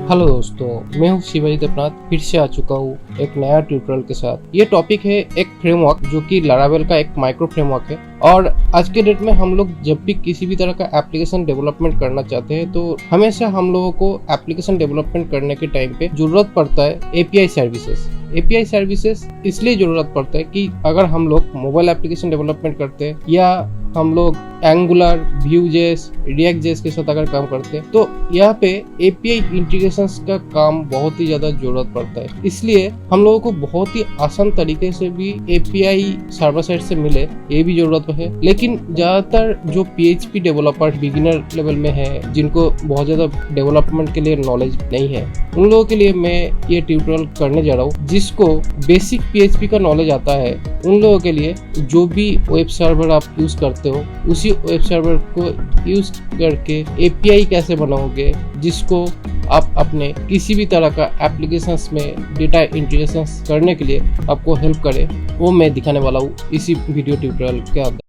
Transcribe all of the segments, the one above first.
Hello दोस्तों, मैं हूँ शिवाजी देवनाथ। फिर से आ चुका हूँ एक नया ट्यूटोरियल के साथ। ये टॉपिक है एक फ्रेमवर्क जो कि लारावेल का एक माइक्रो फ्रेमवर्क है। और आज के डेट में हम लोग जब भी किसी भी तरह का एप्लीकेशन डेवलपमेंट करना चाहते हैं तो हमेशा हम लोगों को एप्लीकेशन डेवलपमेंट करने के टाइम पे जरूरत पड़ता है एपीआई सर्विसेज। एपीआई सर्विसेज इसलिए जरूरत पड़ता है कि अगर हम लोग मोबाइल एप्लीकेशन डेवलपमेंट करते हैं या हम लोग एंगुलर, व्यूजेस, रिएक्ट जेस के साथ अगर काम करते हैं तो यहाँ पे एपीआई इंटीग्रेशंस का काम बहुत ही ज्यादा जरूरत पड़ता है। इसलिए हम लोगों को बहुत ही आसान तरीके से भी एपीआई सर्वर साइड से मिले ये भी जरूरत है। लेकिन ज्यादातर जो पीएचपी डेवलपर बिगिनर लेवल में है, जिनको बहुत ज्यादा डेवलपमेंट के लिए नॉलेज नहीं है, उन लोगों के लिए मैं ये ट्यूटोरियल करने जा रहा हूँ। जिसको बेसिक पीएचपी का नॉलेज आता है उन लोगों के लिए जो भी वेब सर्वर आप यूज करते हो उसी वेब सर्वर को यूज करके एपीआई कैसे बनाओगे जिसको आप अपने किसी भी तरह का एप्लीकेशंस में डेटा इंटीग्रेशन करने के लिए आपको हेल्प करे, वो मैं दिखाने वाला हूँ इसी वीडियो ट्यूटोरियल के अंदर।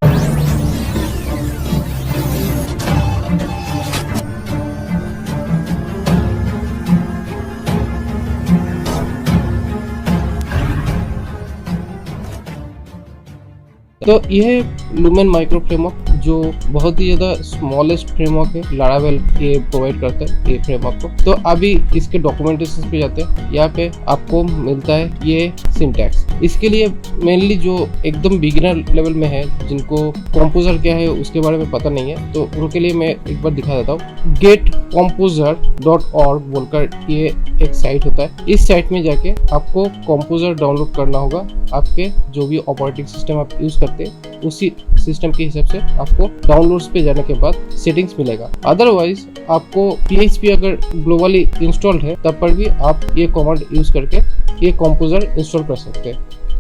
तो यह लुमेन माइक्रो फ्रेमवर्क जो बहुत ही ज्यादा स्मॉलेस्ट फ्रेमवर्क है, लारावेल ये प्रोवाइड करता है ये फ्रेमवर्क को। तो अभी इसके डॉक्यूमेंटेशन पे जाते हैं। यहाँ पे आपको मिलता है ये सिंटैक्स। इसके लिए मेनली जो एकदम बिगिनर लेवल में है, जिनको कंपोजर क्या है उसके बारे में पता नहीं है, तो उनके लिए मैं एक बार दिखा देता हूँ। getcomposer.org बोलकर ये एक साइट होता है। इस साइट में जाके आपको कंपोजर डाउनलोड करना होगा। आपके जो भी ऑपरेटिंग सिस्टम आप यूज करते हैं उसी सिस्टम के हिसाब से आपको डाउनलोड्स पे जाने के बाद सेटिंग्स मिलेगा। अदरवाइज आपको PHP अगर ग्लोबली इंस्टॉल्ड है तब पर भी आप ये कमांड यूज करके ये कंपोजर इंस्टॉल कर सकते हैं।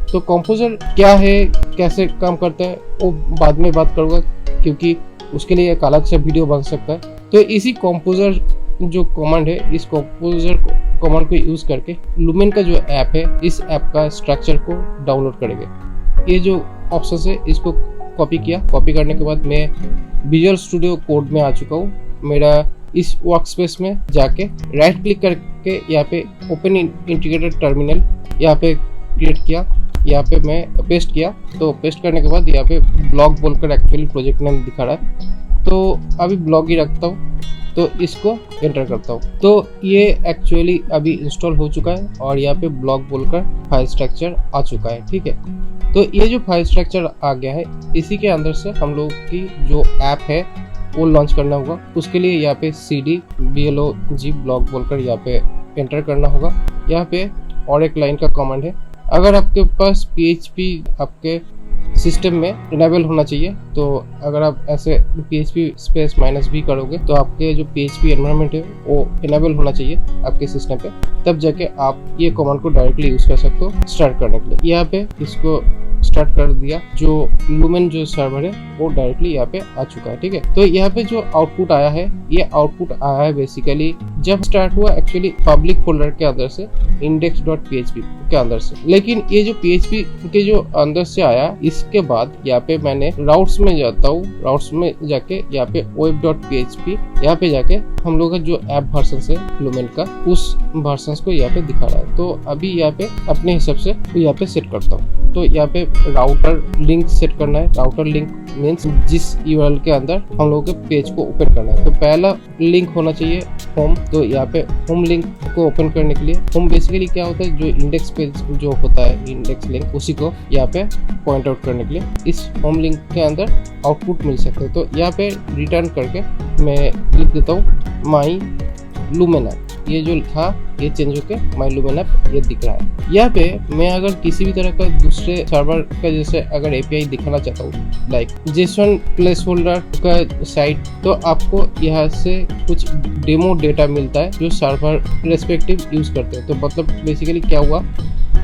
तो कंपोजर क्या है, कैसे काम करता है, वो बाद में बात करूंगा क्योंकि उसके लिए एक अलग से वीडियो बन सकता है। तो इसी कंपोजर जो कमांड है, इस कंपोजर कमांड को यूज करके लुमेन का जो ऐप है, इस ऐप का स्ट्रक्चर को डाउनलोड करेंगे। ये जो ऑप्शन है इसको कॉपी किया। कॉपी करने के बाद मैं विजुअल स्टूडियो कोड में आ चुका हूँ। मेरा इस वर्कस्पेस में जाके राइट क्लिक करके यहाँ पे ओपन इंटीग्रेटेड टर्मिनल यहाँ पे क्रिएट किया। यहाँ पे मैं पेस्ट किया। तो पेस्ट करने के बाद यहाँ पे ब्लॉग बोलकर एक्चुअली प्रोजेक्ट नेम दिखा रहा है, तो अभी ब्लॉग ही रखता हूँ। तो इसको एंटर करता हूँ। तो ये एक्चुअली अभी इंस्टॉल हो चुका है और यहाँ पे ब्लॉग बोलकर फाइल स्ट्रक्चर आ चुका है। ठीक है, तो ये जो फाइल स्ट्रक्चर आ गया है, इसी के अंदर से हम लोग की जो ऐप है वो लॉन्च करना होगा। उसके लिए यहाँ पे cd blog ब्लॉग बोलकर यहाँ पे एंटर करना होगा। यहाँ पे और एक लाइन का कमांड है। अगर आपके पास PHP आपके सिस्टम में इनेबल होना चाहिए, तो अगर आप ऐसे PHP स्पेस -v करोगे तो आपके जो PHP एनवायरनमेंट है वो इनेबल होना चाहिए आपके सिस्टम पे, तब जाके आप ये कमांड को डायरेक्टली यूज कर सकते हो स्टार्ट करने के लिए। यहाँ पे इसको स्टार्ट कर दिया। जो लुमेन जो सर्वर है वो डायरेक्टली यहाँ पे आ चुका है। ठीक है, तो यहाँ पे जो आउटपुट आया है, ये आउटपुट आया है बेसिकली जब स्टार्ट हुआ एक्चुअली पब्लिक फोल्डर के अंदर से, index.php के अंदर से। लेकिन ये जो PHP के जो अंदर से आया, इसके बाद यहाँ पे मैंने राउट्स में जाता हूँ। राउट्स में जाके यहाँ पे web.php यहाँ पे जाके हम लोग का जो ऐप वर्जन है लुमेन का, उस वर्जन को यहाँ पे दिखा रहा है। तो अभी यहाँ पे अपने हिसाब से यहाँ पे सेट करता हूँ। तो यहाँ पे राउटर लिंक सेट करना है। राउटर लिंक मीन्स जिस URL के अंदर हम लोगों के पेज को ओपन करना है। तो पहला लिंक होना चाहिए होम। तो यहाँ पे होम लिंक को ओपन करने के लिए, होम बेसिकली क्या होता है, जो इंडेक्स पेज जो होता है, इंडेक्स लिंक, उसी को यहाँ पे पॉइंट आउट करने के लिए इस होम लिंक के अंदर आउटपुट मिल सकते हैं। तो यहाँ पे रिटर्न करके मैं लिख देता हूँ माई लुमेन ऐप। ये जो था ये चेंज होके माई लुमेन ऐप ये दिख रहा है। यहाँ पे मैं अगर किसी भी तरह का दूसरे सर्वर का जैसे अगर एपीआई दिखाना चाहता हूँ, लाइक JSON प्लेस होल्डर का साइट, तो आपको यहाँ से कुछ डेमो डेटा मिलता है जो सर्वर रेस्पेक्टिव यूज करते हैं। तो मतलब बेसिकली क्या हुआ,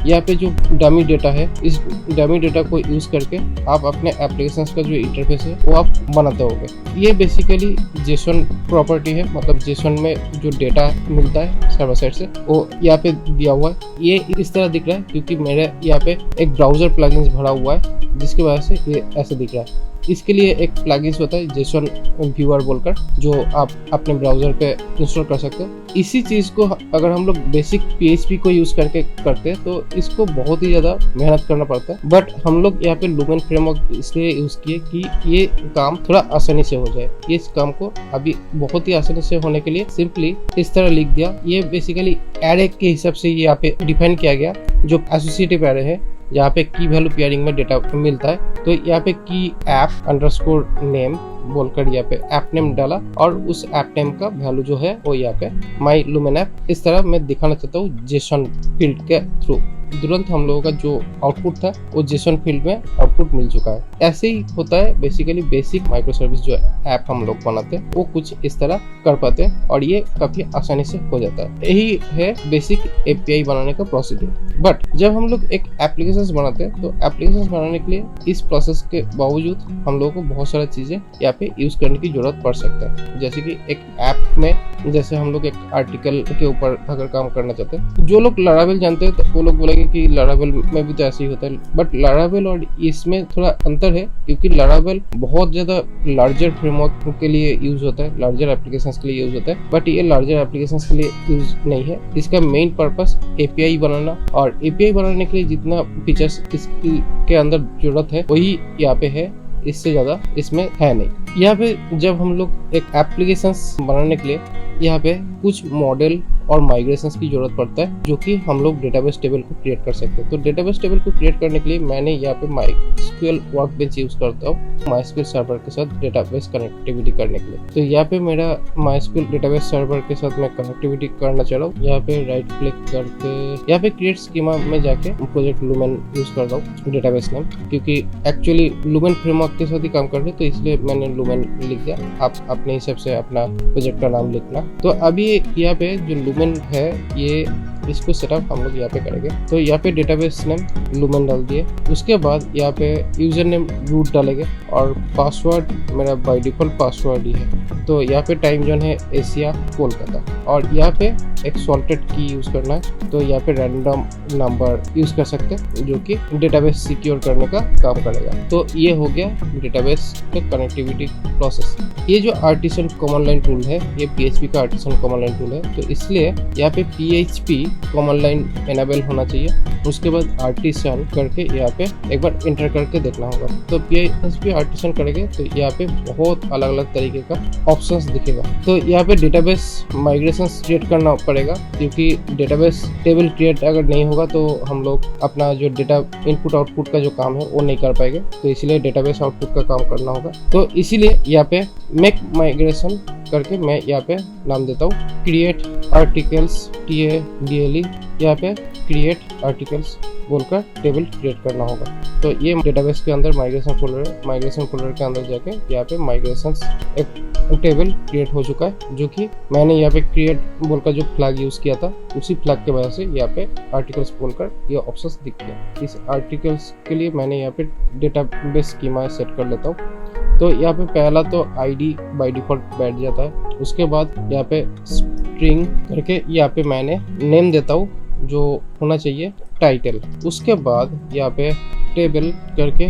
यहाँ पे जो डमी डेटा है, इस डमी डेटा को यूज करके आप अपने एप्लीकेशंस का जो इंटरफेस है वो आप बनाते होगे। ये बेसिकली JSON प्रॉपर्टी है, मतलब JSON में जो डेटा मिलता है सर्वर साइड से वो यहाँ पे दिया हुआ है। ये इस तरह दिख रहा है क्योंकि मेरे यहाँ पे एक ब्राउजर प्लगइन्स भरा हुआ है जिसकी वजह से ये ऐसे दिख रहा है। इसके लिए एक प्लगइन्स होता है जेसन व्यूअर बोलकर, जो आप अपने ब्राउजर पे इंस्टॉल कर सकते हो। इसी चीज को अगर हम लोग बेसिक PHP को यूज करके करते हैं तो इसको बहुत ही ज्यादा मेहनत करना पड़ता है, बट हम लोग यहाँ पे लुमेन फ्रेमवर्क इसलिए यूज किए कि ये काम थोड़ा आसानी से हो जाए। इस काम को अभी बहुत ही आसानी से होने के लिए सिंपली इस तरह लिख दिया। ये बेसिकली एरे के हिसाब से यहाँ पे डिफाइन किया गया, जो एसोसिएटिव एरे है, यहाँ पे की वैल्यू पेयरिंग में डेटा मिलता है। तो यहाँ पे की ऐप अंडरस्कोर नेम बोलकर यहाँ पे ऐप नेम डाला और उस ऐप नेम का वैल्यू जो है वो यहाँ पे माई लुमेन ऐप इस तरह मैं दिखाना चाहता हूँ जेसन फील्ड के थ्रू। तुरंत हम लोगों का जो आउटपुट था वो जेसन फील्ड में आउटपुट मिल चुका है। ऐसे ही होता है बेसिकली बेसिक माइक्रो सर्विस जो ऐप हम लोग बनाते हैं वो कुछ इस तरह कर पाते हैं और ये काफी आसानी से हो जाता है। यही है बेसिक API बनाने का प्रोसीड्यूर। बट जब हम लोग एक एप्लीकेशन बनाते हैं तो एप्लीकेशन बनाने के लिए इस प्रोसेस के बावजूद हम लोगों को बहुत सारी चीजें यहाँ पे यूज करने की जरूरत पड़ सकता है। जैसे कि एक ऐप में जैसे हम लोग एक आर्टिकल के ऊपर अगर काम करना चाहते हैं, जो लोग लारावेल जानते हैं तो वो लोग बोलेंगे कि लारावेल में भी तो ऐसे ही होता है, बट लारावेल और इसमें थोड़ा अंतर है क्योंकि लारावेल बहुत ज्यादा लार्जर फ्रेमवर्क के लिए यूज होता है, लार्जर एप्लीकेशंस के लिए यूज होता है, बट ये लार्जर एप्लीकेशंस के लिए यूज नहीं है। इसका मेन पर्पस API बनाना, और API बनाने के लिए जितना फीचर्स इसके अंदर जरूरत है वही यहाँ पे है, इससे ज्यादा इसमें है नहीं। यहाँ पे जब हम लोग एक एप्लीकेशंस बनाने के लिए यहाँ पे कुछ मॉडल और माइग्रेशंस की जरूरत पड़ता है, जो कि हम लोग डेटाबेस टेबल को क्रिएट कर सकते हैं। तो डेटाबेस टेबल को क्रिएट करने के लिए मैंने यहाँ पे MySQL वर्कबेंच यूज करता हूँ MySQL सर्वर के साथ डेटाबेस कनेक्टिविटी करने के लिए। तो यहाँ पे मेरा MySQL डेटाबेस सर्वर के साथ मैं कनेक्टिविटी करना चाह रहा हूँ। यहाँ पे राइट क्लिक करके यहाँ पे क्रिएट स्कीमा में जाके प्रोजेक्ट लुमेन यूज कर रहा हूँ डेटाबेस नेम, क्योंकि एक्चुअली लुमेन फ्रेमवर्क के साथ ही काम कर रहे हैं तो इसलिए मैंने लुमेन लिख दिया। आप अपने हिसाब से अपना प्रोजेक्ट का नाम लिखना। तो अभी यहाँ पे जो लुमेन है ये इसको सेटअप हम लोग यहाँ पे करेंगे। तो यहाँ पे डेटाबेस नेम लुमेन डाल दिए, उसके बाद यहाँ पे यूजर नेम रूट डालेंगे और पासवर्ड मेरा बाय डिफॉल्ट पासवर्ड ही है। तो यहाँ पे टाइम जोन है एशिया कोलकाता, और यहाँ पे एक सॉल्टेड की यूज करना है। तो यहाँ पे रैंडम नंबर यूज कर सकते हैं जो कि डेटाबेस सिक्योर करने का काम करेगा। तो ये हो गया डेटाबेस के कनेक्टिविटी प्रोसेस। ये जो आर्टिसन कॉमन लाइन टूल है ये PHP का आर्टिसन कॉमन लाइन टूल है, तो इसलिए यहाँ पे PHP कॉमन लाइन एनेबल होना चाहिए। उसके बाद आर्टिसन करके यहाँ पे एक बार इंटर करके देखना होगा। तो PHP आर्टिसन करेंगे तो यहाँ पे बहुत अलग अलग तरीके का ऑप्शंस दिखेगा। तो यहाँ पे डेटाबेस माइग्रेशन क्रिएट करना पड़ेगा, क्योंकि डेटाबेस टेबल क्रिएट अगर नहीं होगा तो हम लोग अपना जो डेटा इनपुट आउटपुट का जो काम है वो नहीं कर पाएंगे। तो इसलिए डेटाबेस आउटपुट का काम करना होगा। तो इसीलिए यहाँ पे मेक माइग्रेशन करके मैं यहाँ पे नाम देता हूँ क्रिएट आर्टिकल्स TADLE। यहाँ पे क्रिएट आर्टिकल्स बोलकर टेबल क्रिएट करना होगा। तो ये डेटाबेस के अंदर माइग्रेशन फोल्डर है। माइग्रेशन फोल्डर के अंदर जाके यहाँ पे माइग्रेशन एक टेबल क्रिएट हो चुका है, जो कि मैंने यहाँ पे क्रिएट बोलकर जो फ्लैग यूज किया था उसी फ्लैग के वजह से यहाँ पे आर्टिकल्स बोलकर ये ऑप्शंस दिख गया। इस आर्टिकल्स के लिए मैंने यहाँ पे डेटाबेस स्कीमा सेट कर लेता हूँ। तो यहाँ पे पहला तो ID बाय डिफॉल्ट बैठ जाता है। उसके बाद यहाँ पे स्ट्रिंग करके यहाँ पे मैंने नेम देता हूँ जो होना चाहिए टाइटल। उसके बाद यहाँ पे टेबल करके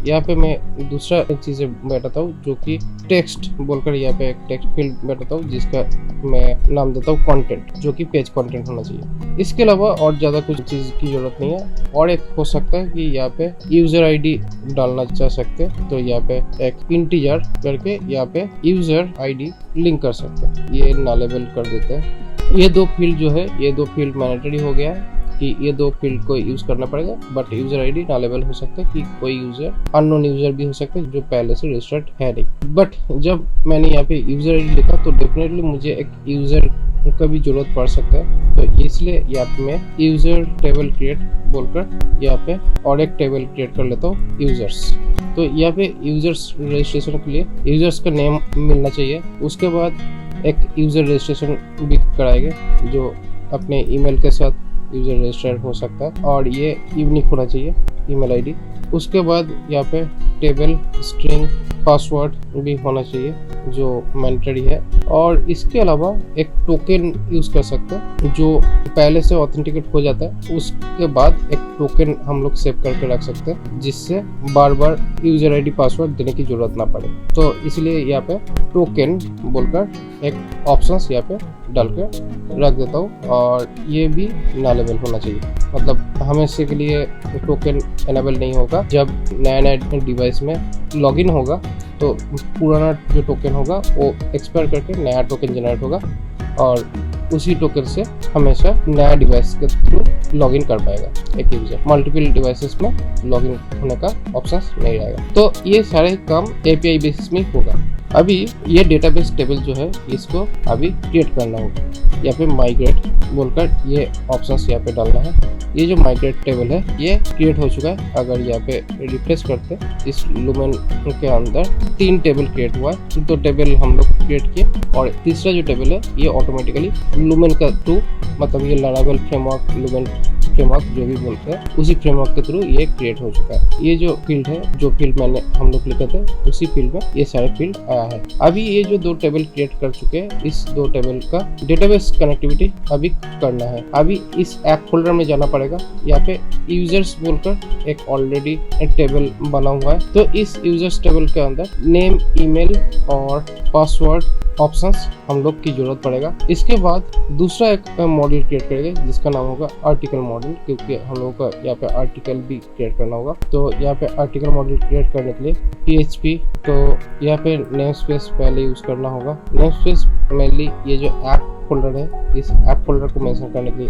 यहाँ पे मैं दूसरा एक चीज़ बैठाता हूँ जो कि टेक्स्ट बोलकर यहाँ पे एक टेक्स्ट फील्ड बैठाता हूँ जिसका मैं नाम देता हूँ कंटेंट, जो कि पेज कंटेंट होना चाहिए। इसके अलावा और ज़्यादा कुछ चीज़ की जरूरत नहीं है। और एक हो सकता है कि यहाँ पे यूज़र ID डालना चाह सकते हैं, तो यहाँ पे एक इंटीजर करके यहाँ पे यूज़र ID लिंक कर सकते हैं। ये नालेबल कर देते हैं। ये दो फील्ड जो है ये दो फील्ड मैंडेटरी हो गया है कि ये दो फील्ड को यूज करना पड़ेगा, बट यूजर ID नालेबल हो सकता है कि कोई यूजर अननोन यूजर भी हो सकता है जो पहले से रजिस्टर्ड है नहीं। बट जब मैंने यहाँ पे यूजर ID लिखा तो डेफिनेटली मुझे एक यूजर का भी जरूरत पड़ सकता है। तो इसलिए यहाँ पे मैं यूजर टेबल क्रिएट बोलकर यहाँ पे और एक टेबल क्रिएट कर लेता हूँ यूजर्स। तो यहाँ पे यूजर्स रजिस्ट्रेशन के लिए यूजर्स का नेम मिलना चाहिए। उसके बाद एक यूजर रजिस्ट्रेशन भी कराएंगे जो अपने ईमेल के साथ यूजर रजिस्टर हो सकता है, और ये यूनिक होना चाहिए ईमेल ID। उसके बाद यहाँ पे टेबल स्ट्रिंग पासवर्ड भी होना चाहिए जो मैंडेटरी है। और इसके अलावा एक टोकन यूज कर सकते हैं जो पहले से ऑथेंटिकेट हो जाता है, उसके बाद एक टोकन हम लोग सेव करके रख सकते हैं जिससे बार बार यूजर आईडी पासवर्ड देने की जरूरत ना पड़े। तो इसलिए यहाँ पे टोकन बोलकर एक ऑप्शंस यहाँ पे डाल के रख देता हूँ। और ये भी इनेबल होना चाहिए, मतलब हमेशा के लिए टोकन इनेबल नहीं होगा। जब नया नया डिवाइस में लॉगिन होगा तो पुराना जो टोकन होगा वो एक्सपायर करके नया टोकन जनरेट होगा और उसी टोकन से हमेशा नया डिवाइस के थ्रू लॉगिन कर पाएगा एक यूजर। मल्टीपल डिवाइसेस में लॉगिन होने का ऑप्शन नहीं रहेगा। तो ये सारे काम एपीआई बेसिस में होगा। अभी ये डेटाबेस टेबल जो है इसको अभी क्रिएट करना होगा। यहाँ पे माइग्रेट बोलकर ये ऑप्शंस यहाँ पे डालना है। ये जो माइग्रेट टेबल है ये क्रिएट हो चुका है। अगर यहाँ पे रिफ्रेश करते इस लुमेन के अंदर 3 टेबल क्रिएट हुआ है। 2 टेबल हम लोग क्रिएट किए और तीसरा जो टेबल है ये ऑटोमेटिकली लुमेन का थ्रू, मतलब ये लारावेल फ्रेमवर्क, लुमेन फ्रेमवर्क जो भी बोलते हैं उसी फ्रेमवर्क के थ्रू ये क्रिएट हो चुका है। ये जो फील्ड है, जो फील्ड मैंने हम लोग लिखे थे उसी फील्ड में ये सारे फील्ड आया है। अभी ये जो 2 टेबल क्रिएट कर चुके हैं, इस 2 टेबल का डेटाबेस कनेक्टिविटी अभी करना है। अभी इस ऐप फोल्डर में जाना पड़ेगा। यहाँ पे यूजर्स बोलकर एक ऑलरेडी टेबल बना हुआ है। तो इस यूजर्स टेबल के अंदर नेम, ईमेल और पासवर्ड ऑप्शंस हम लोग की जरूरत पड़ेगा। इसके बाद दूसरा एक मॉडल क्रिएट करेंगे जिसका नाम होगा आर्टिकल मॉडल, क्योंकि हम लोगों का यहाँ पे आर्टिकल भी क्रिएट करना होगा। तो यहाँ पे आर्टिकल मॉडल क्रिएट करने के लिए PHP, तो यहाँ पे नेम स्पेस पहले यूज करना होगा। नेम स्पेस मेनली ये जो ऐप फोल्डर है, इस ऐप फोल्डर को मेंशन करने के लिए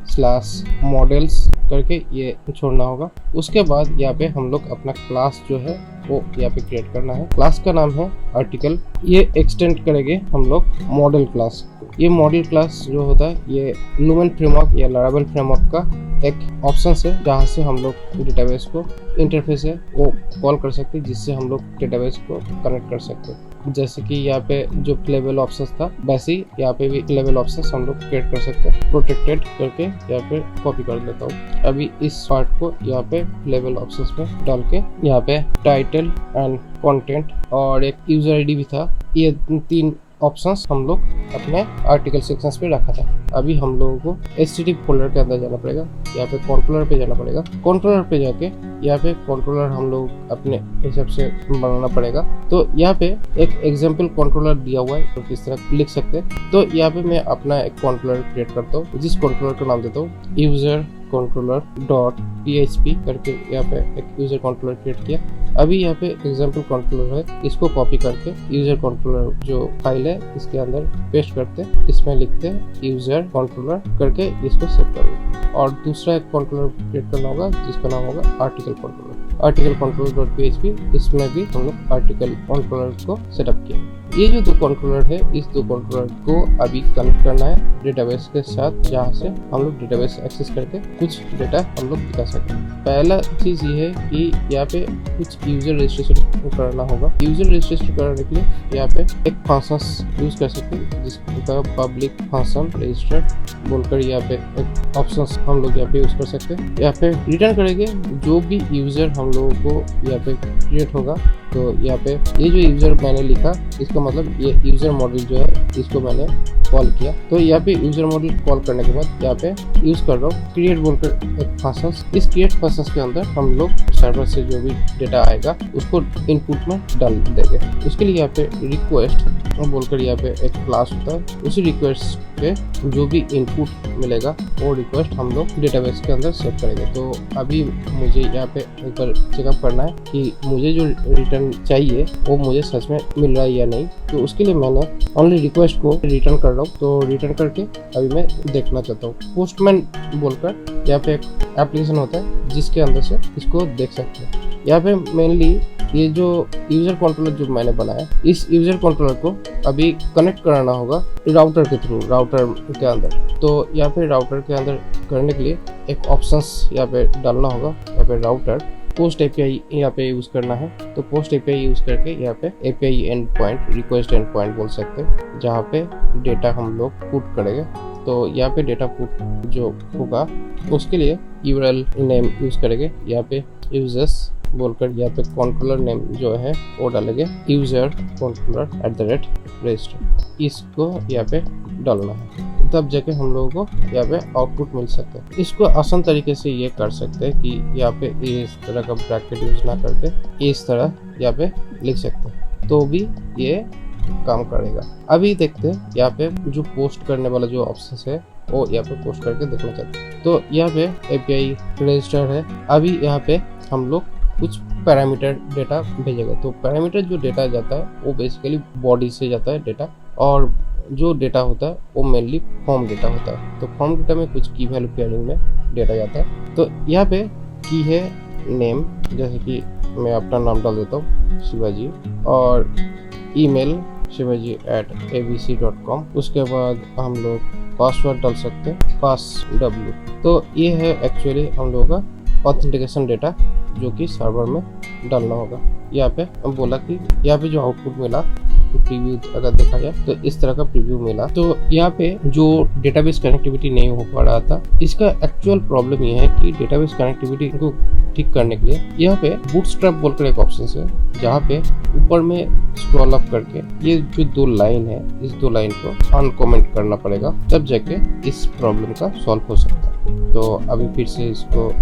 app/models करके ये छोड़ना होगा। उसके बाद यहाँ पे हम लोग अपना क्लास जो है वो यहाँ पे क्रिएट करना है। क्लास का नाम है आर्टिकल। ये एक्सटेंड करेंगे हम लोग मॉडल क्लास। ये मॉडल क्लास जो होता है ये लुमेन फ्रेमवर्क या लारावेल फ्रेमवर्क का एक ऑप्शन है जहाँ से हम लोग डेटाबेस को इंटरफेस है वो कॉल कर सकते हैं, जिससे हम लोग डेटाबेस को कनेक्ट कर सकते हैं। जैसे कि यहाँ पे जो फ्लेबल ऑप्शन था वैसे ही यहाँ पे भी फ्लेबल ऑप्शन हम लोग क्रिएट कर सकते हैं। प्रोटेक्टेड करके यहाँ पे कॉपी कर देता हूँ। अभी इस पार्ट को यहाँ पे फ्लेबल ऑप्शंस में डाल के यहाँ पे टाइटल एंड कंटेंट और एक यूजर आईडी भी था, ये 3 ऑप्शंस हम लोग अपने आर्टिकल सेक्शंस पे रखा था। अभी हम लोगों को HTTP फोल्डर के अंदर जाना पड़ेगा। यहाँ पे कंट्रोलर पे जाना पड़ेगा। कंट्रोलर पे जाके यहाँ पे कंट्रोलर हम लोग अपने हिसाब से बनाना पड़ेगा। तो यहाँ पे एक एग्जांपल कंट्रोलर दिया हुआ है तो किस तरह लिख सकते हैं। तो यहाँ पे मैं अपना एक कंट्रोलर क्रिएट करता हूँ, जिस कंट्रोलर का नाम देता हूँ यूजर कंट्रोलर .php करके। यहाँ पे एक यूजर कंट्रोलर क्रिएट किया। अभी यहाँ पे एग्जांपल कंट्रोलर है, इसको कॉपी करके यूजर कंट्रोलर जो फाइल है इसके अंदर पेस्ट करते, इसमें लिखते यूजर कंट्रोलर करके इसको सेव कर। और दूसरा एक कंट्रोलर क्रिएट करना होगा जिसका नाम होगा article controller. Article controller .php, इसमें भी हम लोग आर्टिकल कंट्रोलर को सेटअप किया। ये जो 2 कंट्रोलर है, इस 2 कंट्रोलर को अभी कनेक्ट करना है डेटाबेस के साथ, जहाँ से हम लोग डेटाबेस एक्सेस करके कुछ डेटा हम लोग दिखा सकें। पहला चीज ये है कि यहाँ पे कुछ यूजर रजिस्ट्रेशन करना होगा। यूजर रजिस्ट्रेशन करने के लिए यहाँ पे एक फंक्शन यूज कर सकते हैं जिसका पब्लिक फंक्शन रजिस्टर बोलकर यहाँ पे एक ऑप्शन हम लोग यहाँ पे यूज कर सकते हैं। यहाँ पे रिटर्न करेंगे जो भी यूजर हम लोगों को यहाँ पे क्रिएट होगा। तो यहाँ पे ये जो यूजर मैंने लिखा इसका मतलब ये यूजर मॉडल जो है इसको मैंने कॉल किया। तो यहाँ पे यूजर मॉडल कॉल करने के बाद यहाँ पे यूज कर रहा हूँ क्रिएट बोलकर एक फंक्शन। इस क्रिएट फंक्शन के अंदर हम लोग सर्वर से जो भी डेटा आएगा उसको इनपुट में डाल देंगे। उसके लिए यहाँ पे रिक्वेस्ट बोलकर यहाँ पे एक क्लास होता है, उसी रिक्वेस्ट पे जो भी इनपुट मिलेगा वो रिक्वेस्ट हम लोग डेटाबेस के अंदर सेव करेंगे। तो अभी मुझे यहाँ पे एक बार चेकअप करना है कि मुझे जो रिटर्न चाहिए वो मुझे सच में मिल रहा है या नहीं। तो उसके लिए मैंने ओनली रिक्वेस्ट को रिटर्न कर रहा हूँ। तो रिटर्न करके अभी मैं देखना चाहता हूँ। पोस्टमैन बोलकर यहाँ पे एक एप्लीकेशन होता है जिसके अंदर से इसको देख सकते हैं। यहाँ पे मेनली ये जो यूजर कंट्रोलर जो मैंने बनाया, इस यूजर कंट्रोलर को अभी कनेक्ट कराना होगा राउटर के थ्रू, राउटर के अंदर। तो यहाँ पे राउटर के अंदर करने के लिए एक ऑप्शंस यहाँ पे डालना होगा। यहाँ पे राउटर पोस्ट एपीआई यहाँ पे यूज करना है। तो पोस्ट एपीआई यूज करके यहाँ पे API and point, request and point बोल सकते हैं, जहाँ पे डेटा हम लोग पुट करेंगे। तो यहाँ पे डेटा पुट जो होगा उसके लिए यूआरएल नेम यूज करेंगे। यहाँ पे यूजर्स बोलकर यहाँ पे कंट्रोलर नेम जो है वो डालेंगे यूजर controller@register। इसको यहाँ पे डालना है, तब जाके हम लोगों को यहाँ पे आउटपुट मिल सकता है। इसको आसान तरीके से ये कर सकते हैं कि यहाँ पे इस तरह का ब्रैकेट यूज ना करके इस तरह यहाँ पे लिख सकते हैं, तो भी ये काम करेगा। अभी देखते हैं यहाँ पे जो पोस्ट करने वाला जो ऑप्शन है वो यहाँ पे पोस्ट करके देखना चाहते हैं। तो यहाँ पे API रजिस्टर है। अभी यहाँ पे हम लोग कुछ पैरामीटर डेटा भेजेगा। तो पैरामीटर जो डेटा जाता है वो बेसिकली बॉडी से जाता है डेटा, और जो डेटा होता है वो मेनली फॉर्म डेटा होता है। तो फॉर्म डेटा में कुछ की वैल्यू पेयरिंग में डेटा जाता है। तो यहाँ पे की है नेम, जैसे कि मैं अपना नाम डाल देता हूँ शिवाजी, और ईमेल shivaji@abc.com। उसके बाद हम लोग पासवर्ड डाल सकते हैं passw। तो ये है एक्चुअली हम लोगों का ऑथेंटिकेशन डेटा जो कि सर्वर में डालना होगा। यहाँ पे हम बोला कि यहाँ पे जो आउटपुट मिला प्रीव्यू अगर देखा जाए तो इस तरह का प्रीव्यू मिला। तो यहाँ पे जो डेटाबेस कनेक्टिविटी नहीं हो पा रहा था, इसका एक्चुअल प्रॉब्लम ये है कि डेटाबेस कनेक्टिविटी को ठीक करने के लिए यहाँ पे बूटस्ट्रैप बोलकर एक ऑप्शन है, जहाँ पे ऊपर में स्क्रॉल अप करके ये जो 2 लाइन है, इस 2 लाइन को अनकमेंट करना पड़ेगा, तब जाके इस प्रॉब्लम का सॉल्व हो सकता है। तो अभी फिर से इसको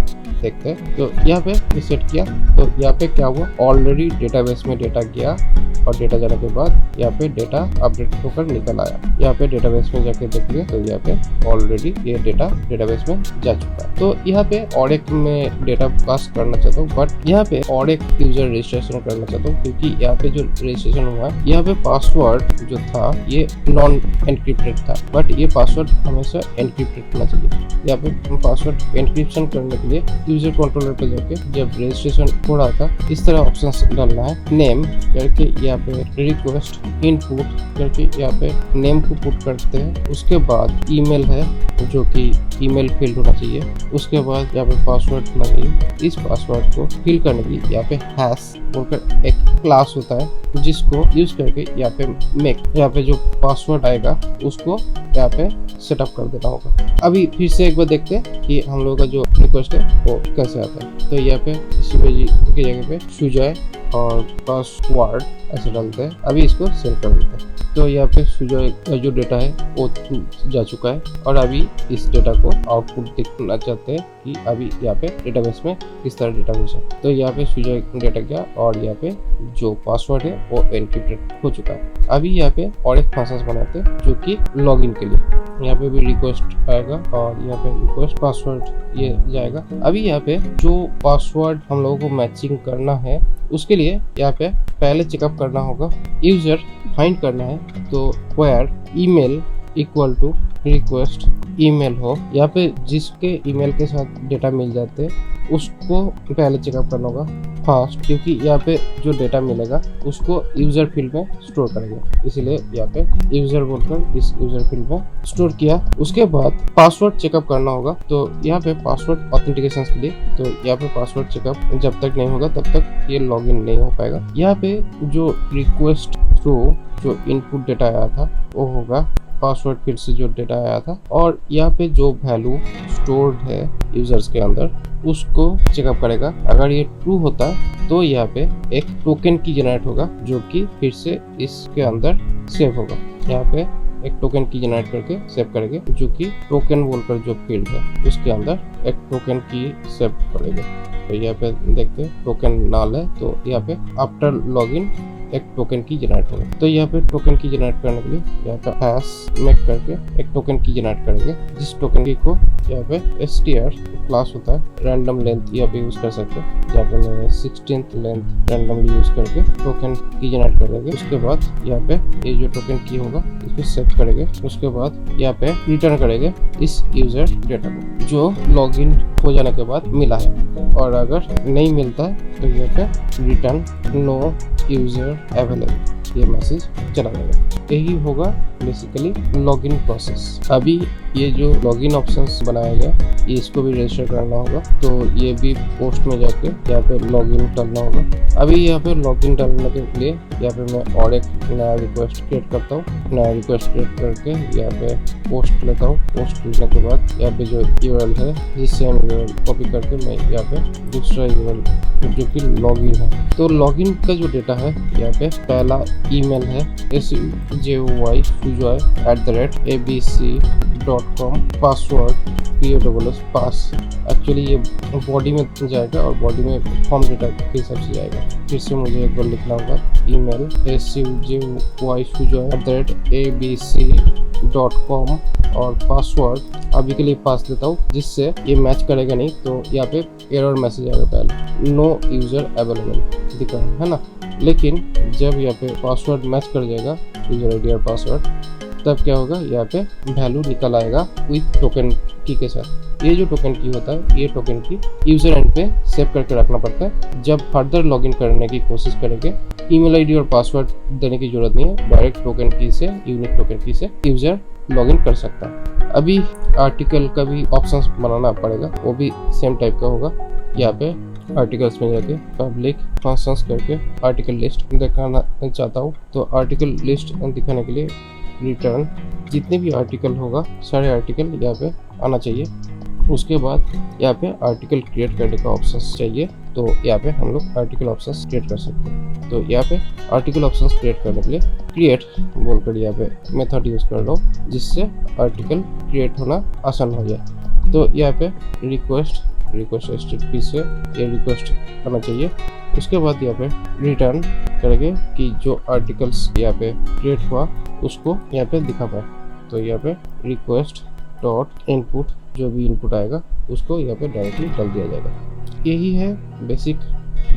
देखते हैं। तो यहाँ पे सेट किया, तो यहाँ पे क्या हुआ, ऑलरेडी डेटाबेस में डेटा गया, और डेटा जाने के बाद यहाँ पे डेटा अपडेट होकर निकल आया। यहाँ पे डेटाबेस में जाके देखिए तो यहाँ पे ऑलरेडी ये डेटा डेटाबेस में जा चुका है। तो यहाँ पे और एक में डेटा पास करना चाहता हूँ, बट यहाँ पे और एक यूजर रजिस्ट्रेशन करना चाहता हूँ, क्योंकि यहाँ पे जो रजिस्ट्रेशन हुआ है यहाँ पे पासवर्ड जो था ये नॉन एनक्रिप्टेड था, बट ये पासवर्ड हमेशा एनक्रिप्टेड होना चाहिए। यहाँ पे पासवर्ड एनक्रिप्शन करने के लिए यूजर कंट्रोलर पे जाके जब रजिस्ट्रेशन हो रहा था इस तरह ऑप्शन डालना है, नेम करके यहाँ पे रिक्वेस्ट इनपुट करके यहाँ पे नेम को पुट करते हैं। उसके बाद ईमेल है जो कि ईमेल फील्ड होना चाहिए। उसके बाद यहाँ पे पासवर्ड होना चाहिए। इस पासवर्ड को फिल करने के लिए यहाँ पे हैश बोलकर एक क्लास होता है जिसको यूज करके यहाँ पे मेक, यहाँ पे जो पासवर्ड आएगा उसको यहाँ पे सेटअप कर देना होगा। अभी फिर से एक बार देखते हैं कि हम लोगों का जो रिक्वेस्ट है वो कैसे आता है। तो यहाँ पे शिवाजी की जगह पे सुजय और पासवर्ड ऐसे डालते हैं। अभी इसको सेव कर देते हैं। तो यहाँ पे सुजय का जो डेटा है वो जा चुका है, और अभी इस डेटा को आउटपुट देखना चाहते हैं कि अभी यहाँ पे डेटाबेस में किस तरह डेटा घुसा। तो यहाँ पे सुजय डेटा गया, और यहाँ पे जो पासवर्ड है वो एनक्रिप्टेड हो चुका है। अभी यहाँ पे और एक फंक्शन बनाते हैं जो कि लॉगिन के लिए। यहाँ पे भी रिक्वेस्ट आएगा, और यहाँ पे रिक्वेस्ट पासवर्ड ये जाएगा। अभी यहाँ पे जो पासवर्ड हम लोगों को मैचिंग करना है उसके लिए यहाँ पे पहले चेकअप करना होगा, यूजर फाइंड करना है। तो where email equal to request email हो, यहाँ पे जिसके ईमेल के साथ डेटा मिल जाते हैं उसको पहले चेकअप करना होगा फास्ट, क्योंकि यहाँ पे जो डेटा मिलेगा उसको यूजर फील्ड में स्टोर करेंगे, इसीलिए यहाँ पे यूजर बोलकर इस यूजर फील्ड में स्टोर किया। उसके बाद पासवर्ड चेकअप करना होगा। तो यहाँ पे पासवर्ड ऑथेंटिकेशन के लिए, तो यहाँ पे पासवर्ड चेकअप जब तक नहीं होगा तब तक ये लॉगिन नहीं हो पाएगा। यहाँ पे जो रिक्वेस्ट थ्रू जो इनपुट डेटा आया था वो होगा पासवर्ड फील्ड से जो डेटा आया था, और यहाँ पे जो वैल्यू स्टोर्ड है यूजर्स के अंदर उसको चेकअप करेगा। अगर ये ट्रू होता है तो यहाँ पे एक टोकन की जनरेट होगा जो कि फिर से इसके अंदर सेव होगा। यहाँ पे एक टोकन की जनरेट करके सेव करेंगे, जो कि टोकन बोलकर जो फील्ड है उसके अंदर एक टोकन की सेव करेंगे। तो यहाँ पे देखते हैं टोकन नाल है, तो यहाँ पे आफ्टर लॉगिन एक टोकन की जनरेट होगा। तो यहाँ पे टोकन की जनरेट करने के लिए यहाँ पे हैश मेक करके एक टोकन की जनरेट करेंगे, जिस टोकन की को यहाँ पे str क्लास होता है, रैंडम लेंथ यहाँ पे यूज कर सकते हैं। यहाँ पे मैं 16th लेंथ रैंडमली यूज करके टोकन की जनरेट करेंगे। उसके बाद यहाँ पे ये जो टोकन की होगा इसको सेट करेंगे। उसके बाद यहाँ पे रिटर्न करेंगे इस यूजर डेटा को जो लॉगिन हो जाने के बाद मिला है, और अगर नहीं मिलता है तो यहाँ पे रिटर्न नो यूजर अवेलेबल ये मैसेज चला जाएगा। यही होगा बेसिकली लॉगिन प्रोसेस। अभी ये जो लॉगिन ऑप्शंस बनाया गया इसको भी रजिस्टर करना होगा, तो ये भी पोस्ट में जाके यहाँ पे लॉगिन डालना होगा। अभी यहाँ पे लॉगिन डालने के लिए यहाँ पे मैं और एक नया रिक्वेस्ट क्रिएट करता हूँ। नया रिक्वेस्ट क्रिएट करके यहाँ पे पोस्ट लेता हूँ। पोस्ट लेने के बाद यहाँ पे जो यूआरएल है जिस सेम यूआरएल कॉपी करके मैं यहाँ पे दूसरा यूआरएल जो कि लॉगिन है, तो लॉगिन का जो डेटा है यहाँ पे पहला ईमेल है sujoy@abc.com, पासवर्ड PASS पास। एक्चुअली ये बॉडी में जाएगा और बॉडी में फॉर्म डेटा के हिसाब से जाएगा। फिर से मुझे एक बार लिखना होगा ईमेल sujoy@abc.com और पासवर्ड अभी के लिए पास देता हूँ, जिससे ये मैच करेगा नहीं तो यहाँ पे एरर मैसेज आएगा। पहले नो यूजर अवेलेबल दिखा है ना, लेकिन जब यहाँ पे पासवर्ड मैच कर जाएगा यूजर आईडी और पासवर्ड, तब क्या होगा यहाँ पे वैल्यू निकल आएगा विथ टोकन की के साथ। ये जो टोकन की होता है ये टोकन की यूजर एंड पे सेव करके रखना पड़ता है। जब फर्दर लॉगिन करने की कोशिश करेंगे ईमेल आईडी और पासवर्ड देने की जरूरत नहीं है, डायरेक्ट टोकन की से यूनिक टोकन की से यूजर लॉगिन कर सकता है। अभी आर्टिकल का भी ऑप्शंस बनाना पड़ेगा, वो भी सेम टाइप का होगा। यहाँ पे आर्टिकल्स में जाके पब्लिक फंक्शंस करके आर्टिकल लिस्ट दिखाना चाहता हूँ, तो आर्टिकल लिस्ट दिखाने के लिए रिटर्न जितने भी आर्टिकल होगा सारे आर्टिकल यहाँ पे आना चाहिए। उसके बाद यहाँ पे आर्टिकल क्रिएट करने का ऑप्शन चाहिए, तो यहाँ पे हम लोग आर्टिकल ऑप्शंस क्रिएट कर सकते हैं। तो यहाँ पे आर्टिकल ऑप्शंस क्रिएट करने के लिए क्रिएट बोलकर यहाँ पे मेथड यूज कर लो, जिससे आर्टिकल क्रिएट होना आसान हो जाए। तो यहाँ पे रिक्वेस्ट HTTP से ये रिक्वेस्ट करना चाहिए। उसके बाद यहाँ पे रिटर्न करेंगे कि जो आर्टिकल्स यहाँ पे क्रिएट हुआ उसको यहाँ पे दिखा पाए। तो यहाँ पे रिक्वेस्ट डॉट इनपुट जो भी इनपुट आएगा उसको यहाँ पे डायरेक्टली डाल दिया जाएगा। यही है बेसिक,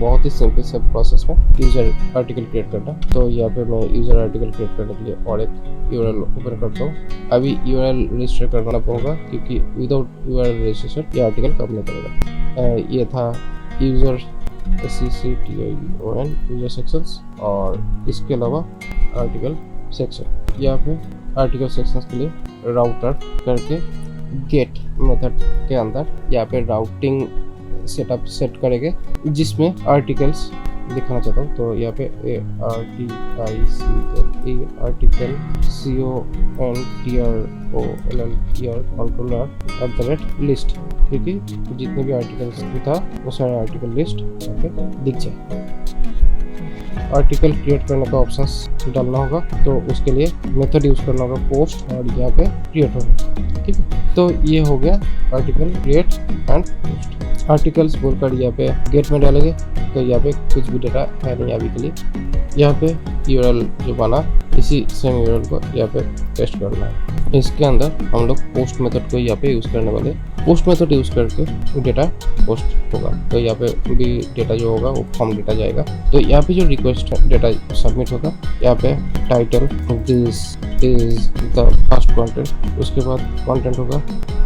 बहुत ही सिंपल सा प्रोसेस में यूजर आर्टिकल क्रिएट करना। तो यहाँ पे मैं यूजर आर्टिकल क्रिएट करने के लिए और एक यूआरएल ओपन करता हूँ। अभी यूआरएल रजिस्टर करना होगा क्योंकि विदाउट यूआरएल रजिस्ट्रेशन ये आर्टिकल काम नहीं करेगा। ये था यूजर SECTION यूजर सेक्शंस, और इसके अलावा आर्टिकल सेक्शन। यहाँ पे आर्टिकल सेक्शंस के लिए राउटर करके गेट मेथड के अंदर यहाँ पे राउटिंग सेटअप सेट करेंगे जिसमें आर्टिकल्स दिखाना चाहता हूँ। तो यहाँ पे आर्टिकल controller @list, क्योंकि जितने भी आर्टिकल्स था वो सारे आर्टिकल लिस्ट यहाँ पे दिख जाए। आर्टिकल क्रिएट करने का ऑप्शंस डालना होगा, तो उसके लिए मेथड यूज करना होगा पोस्ट, और यहाँ पे क्रिएट होगा। ठीक है, तो ये हो गया article create and post. Articles बोलकर यहाँ पे गेट में डालेंगे, तो यहाँ पे कुछ भी डेटा है नहीं अभी के लिए। यहाँ पे यूआरएल जो बना इसी सेम यूआरएल को यहाँ पे पेस्ट करना है। इसके अंदर हम लोग पोस्ट मेथड को यहाँ पे यूज करने वाले। पोस्ट मेथड यूज करके डेटा पोस्ट होगा, तो यहाँ पे भी डेटा जो होगा वो फॉर्म डेटा जाएगा। तो यहाँ पे जो रिक्वेस्ट डेटा सबमिट होगा, यहाँ पे title this is the first content, उसके बाद कंटेंट होगा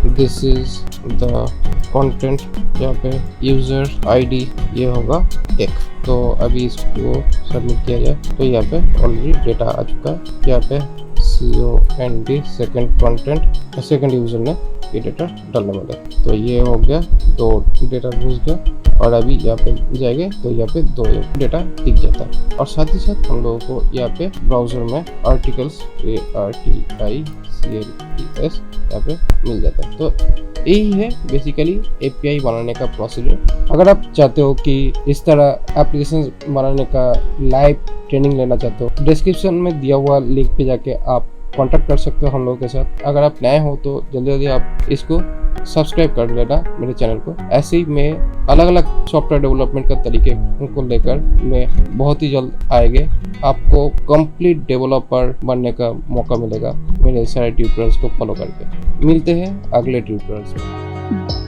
दिस इज द कंटेंट, यहाँ पे यूजर आईडी ये होगा एक। तो अभी इसको सबमिट किया जाए, तो यहाँ पे ऑलरेडी डेटा आ चुका है। यहाँ पे COND second content, second user ने ये डेटा डालने वाला है। तो ये हो गया, तो डेटा घुस गया, और अभी यहाँ पे जाएंगे तो यहाँ पे 2 डेटा दिख जाता है। और साथ ही साथ हम लोगों को यहाँ पे ब्राउजर में आर्टिकल्स ARTICLES यहाँ पे मिल जाता है। तो यही है बेसिकली API बनाने का प्रोसीजर। अगर आप चाहते हो कि इस तरह एप्लीकेशन बनाने का लाइव ट्रेनिंग लेना चाहते हो, डिस्क्रिप्शन में दिया हुआ लिंक पे जाके आप कांटेक्ट कर सकते हो हम लोगों के साथ। अगर आप नए हो तो जल्दी जल्दी आप इसको सब्सक्राइब कर लेना मेरे चैनल को। ऐसे ही मैं अलग अलग सॉफ्टवेयर डेवलपमेंट का तरीके को लेकर मैं बहुत ही जल्द आएंगे। आपको कंप्लीट डेवलपर बनने का मौका मिलेगा मेरे सारे ट्यूटोरियल्स को फॉलो करके। मिलते हैं अगले ट्यूटोरियल्स में।